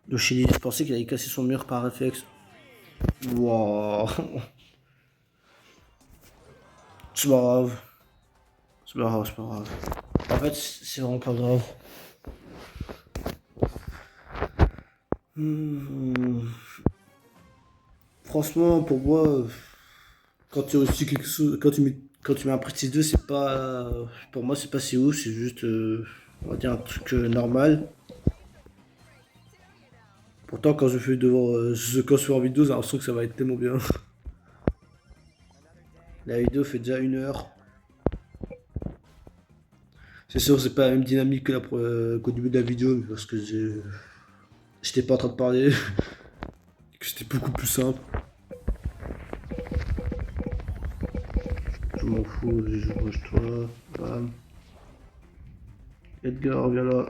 Le Chili, je pensais qu'il allait casser son mur par réflexe. Wow. C'est pas grave. C'est pas grave, c'est pas grave. En fait, c'est vraiment pas grave. Hmm. Franchement, pour moi, quand tu aussi quelque chose, quand tu mets un Prestige 2, c'est pas, pour moi, c'est pas si ouf, c'est juste, on va dire un truc normal. Pourtant, quand je fais devant, quand je fais en vidéo, j'ai l'impression que ça va être tellement bien. La vidéo fait déjà 1 heure. C'est sûr, c'est pas la même dynamique qu'au début de la vidéo, mais parce que j'étais pas en train de parler, que c'était beaucoup plus simple. Je m'en fous, je bouge-toi. Bam. Edgar, viens là.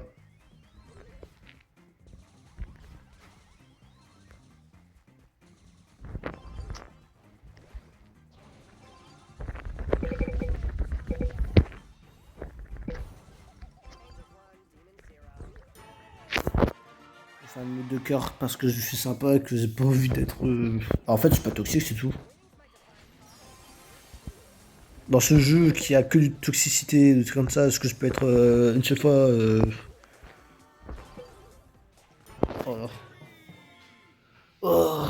Enfin, une note de cœur parce que je suis sympa et que j'ai pas envie d'être. En fait, je suis pas toxique, c'est tout. dans ce jeu qui a que de toxicité, des trucs comme ça, est-ce que je peux être une seule fois voilà. Oh.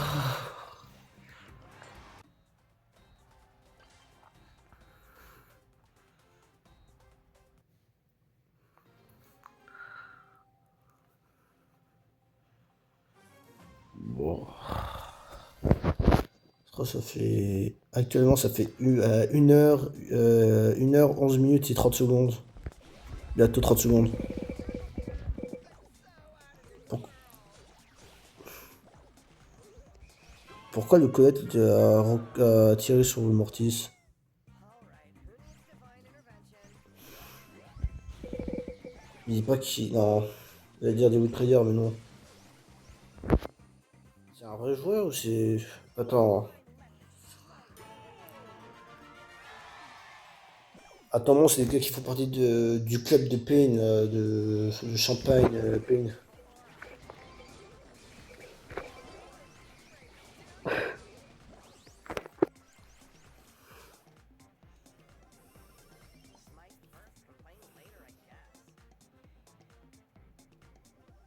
Bon. Je crois que ça fait. Actuellement, ça fait 1 heure, 1 heure, 11 minutes et 30 secondes. Bientôt 30 secondes. Pour- Pourquoi le Colette a tiré sur le Mortis? Il dit pas qu'il. Non. Il va dire des Woodprayer, mais non. C'est un vrai joueur ou c'est. Attends. Attends, non, c'est des gars qui font partie du club de Pain, de Champagne, Pain.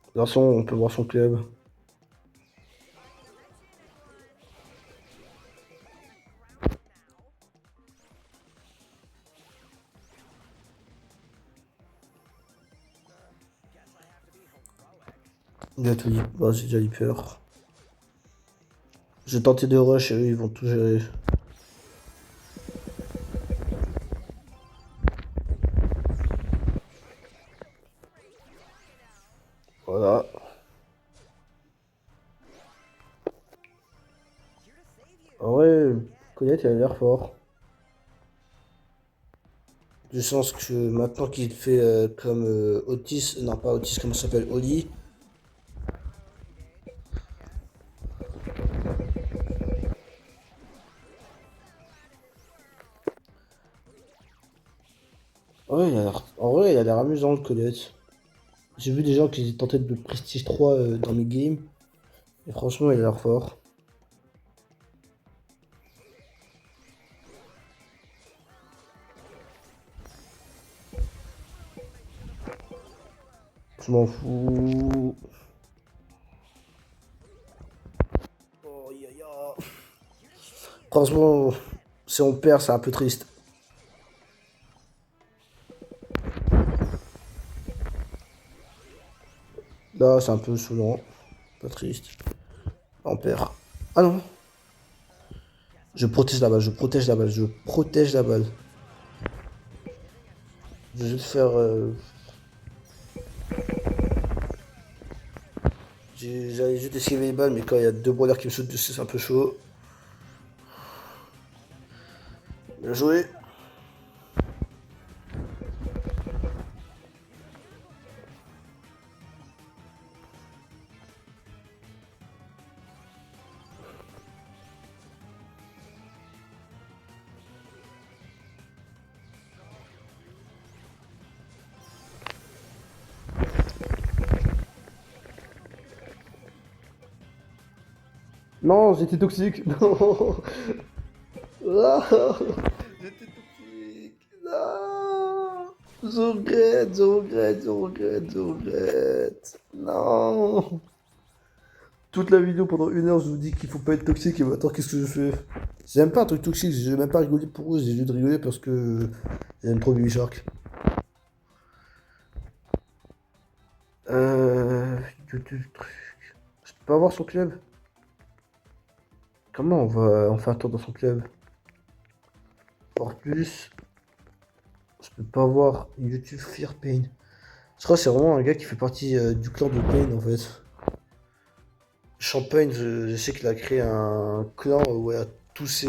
De toute façon, on peut voir son club. Il a tout dit. Bah, j'ai déjà eu peur. J'ai tenté de rush et eux, ils vont tout gérer. Voilà. En vrai, Colette, il a l'air fort. Du sens que maintenant qu'il fait comme Otis, non pas Otis, comment ça s'appelle, Oli. Ouais, en vrai, il a l'air amusant le Colette. J'ai vu des gens qui tentaient de Prestige 3 dans mes games. Et franchement, il a l'air fort. Je m'en fous. Oh, franchement, si on perd, c'est un peu triste. Là, c'est un peu saoulant. Pas triste. On perd. Ah non. Je protège la balle, je protège la balle, je protège la balle. Je vais juste faire. J'allais juste esquiver les balles, mais quand il y a deux brawlers qui me sautent dessus, c'est un peu chaud. Bien joué. Non, j'étais toxique. Non. Ah, j'étais toxique. Non. Je regrette, je regrette, je regrette, je regrette. Non. Toute la vidéo pendant 1 heure, je vous dis qu'il faut pas être toxique et maintenant qu'est-ce que je fais? C'est même pas un truc toxique, j'ai même pas rigolé pour eux, j'ai juste rigolé parce que j'aime trop Baby Shark. Euh. Je peux pas voir son club? Comment on fait un tour dans son club? Hors plus, je peux pas voir YouTube Fear Pain. Je crois que c'est vraiment un gars qui fait partie du clan de Pain en fait. Champagne, je sais qu'il a créé un clan où il y a tous ces.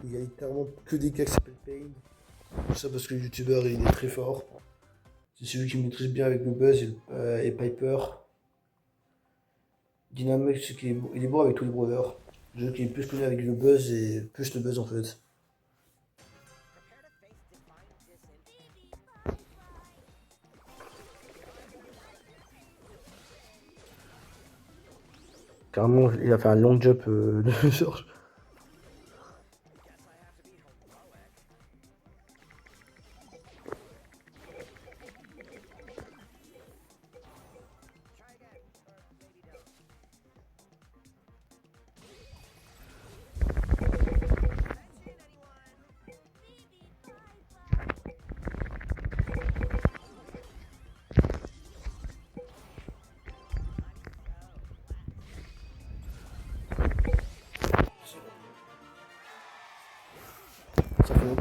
Il y a littéralement que des gars qui s'appellent Pain. Tout ça parce que le youtubeur il est très fort. C'est celui qui maîtrise bien avec le buzz et Piper. Dynamic, c'est qu'il est, il est bon avec tous les brawlers. Le jeu qui est plus connu avec le buzz et plus le buzz en fait. Carrément, il a fait un long jump de genre.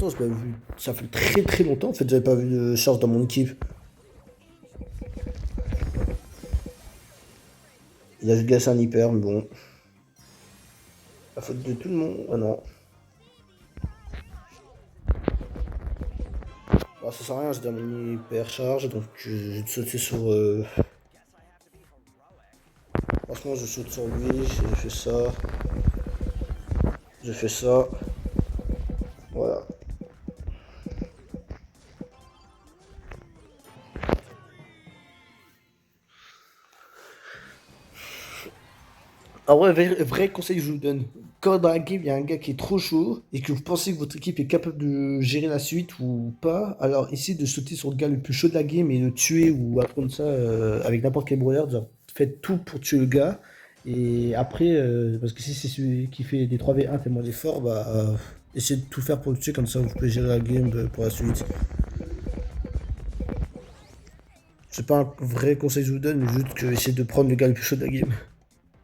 longtemps, j'ai pas vu. Ça fait très très longtemps en fait, j'avais pas vu de Charles dans mon équipe. Il a juste gagné un hyper, mais bon. La faute de tout le monde. Ah non. Bah, ça sert à rien, j'ai déjà mon hyper charge, donc je vais sauter sur. Franchement, je saute sur lui, je fais ça. Je fais ça. Voilà. Ah ouais, vrai conseil que je vous donne. Quand dans la game, il y a un gars qui est trop chaud et que vous pensez que votre équipe est capable de gérer la suite ou pas, alors essayez de sauter sur le gars le plus chaud de la game et le tuer ou apprendre ça avec n'importe quel brawler. Genre, faites tout pour tuer le gars. Et après, parce que si c'est celui qui fait des 3v1 tellement d'efforts, bah essayez de tout faire pour le tuer, comme ça vous pouvez gérer la game pour la suite. C'est pas un vrai conseil que je vous donne, mais juste que essayez de prendre le gars le plus chaud de la game.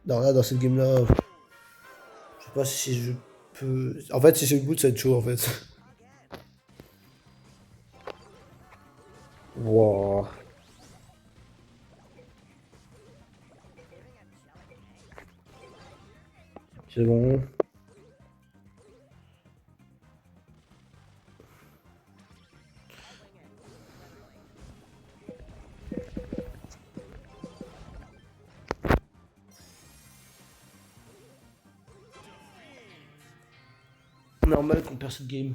Alors là, dans cette game-là, je sais pas si je peux. En fait, si c'est le bout, ça va être chaud en fait. Wow. C'est bon. Normal qu'on perd cette game.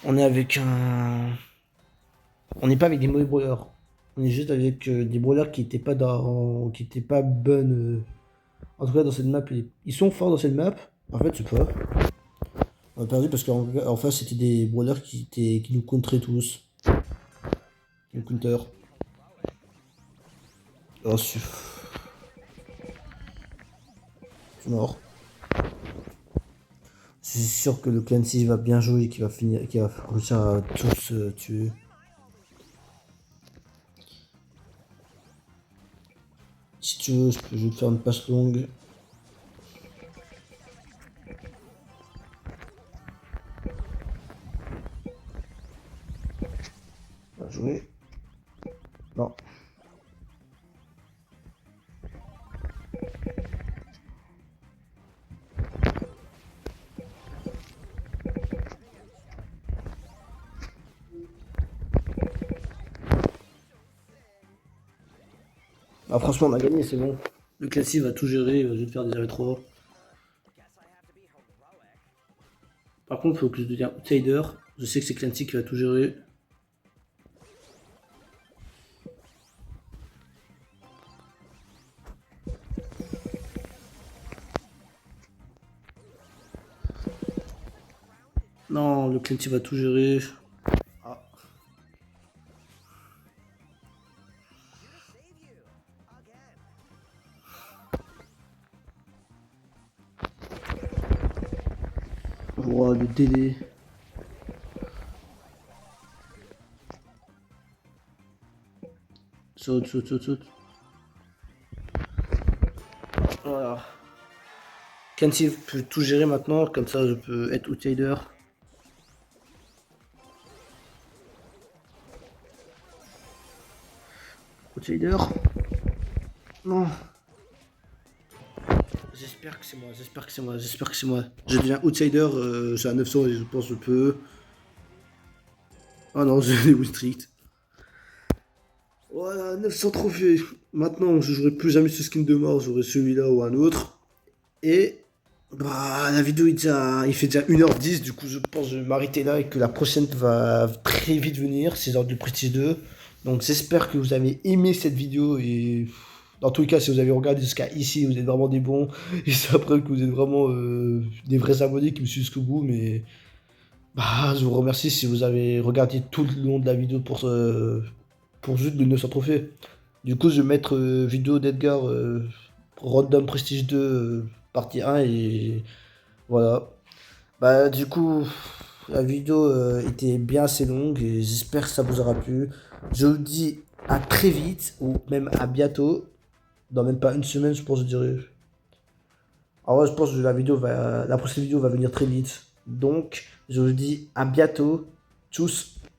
On est avec un. On n'est pas avec des mauvais brawlers. On est juste avec des brawlers qui étaient pas dans. Qui étaient pas bonnes. En tout cas, dans cette map. Ils sont forts dans cette map. En fait, c'est pas. On a perdu parce qu'en face, c'était des brawlers qui nous contraient tous. Le counter. Oh, c'est mort. C'est sûr que le Clancy va bien jouer et qu'il va finir, qu'il va réussir à tous tuer. Si tu veux, je vais te faire une passe longue. Bien joué. Non. Ah, franchement, on a gagné, c'est bon. Le Clancy va tout gérer, je vais te faire des arrêts 3. Par contre, il faut que je devienne outsider. Je sais que c'est Clancy qui va tout gérer. Non, le Clancy va tout gérer. Ah. Wow, le délai. Saute, saute, saute, saute. Voilà. Clancy peut tout gérer maintenant, comme ça je peux être outsider. Outsider. Non. J'espère que c'est moi, j'espère que c'est moi, j'espère que c'est moi. Je deviens outsider, j'ai un 900 et je pense que je peux. Ah non, j'ai des strict. Voilà, 900 trophées. Maintenant, je jouerai plus jamais ce skin de mort, j'aurai celui-là ou un autre. Et bah la vidéo il fait déjà 1h10, du coup je pense que je vais m'arrêter là et que la prochaine va très vite venir, c'est genre du Prestige 2. Donc j'espère que vous avez aimé cette vidéo et dans tous les cas si vous avez regardé jusqu'à ici vous êtes vraiment des bons et ça preuve que vous êtes vraiment des vrais abonnés qui me suivent jusqu'au bout, mais bah je vous remercie si vous avez regardé tout le long de la vidéo pour juste de 900 trophées. Du coup je vais mettre vidéo d'Edgar Random Prestige 2 partie 1 et voilà. Bah du coup, la vidéo était bien assez longue et j'espère que ça vous aura plu. Je vous dis à très vite ou même à bientôt. Dans même pas une semaine, je pense, je dirais. Alors ouais, je pense que la prochaine vidéo va venir très vite. Donc, je vous dis à bientôt. Tchuss.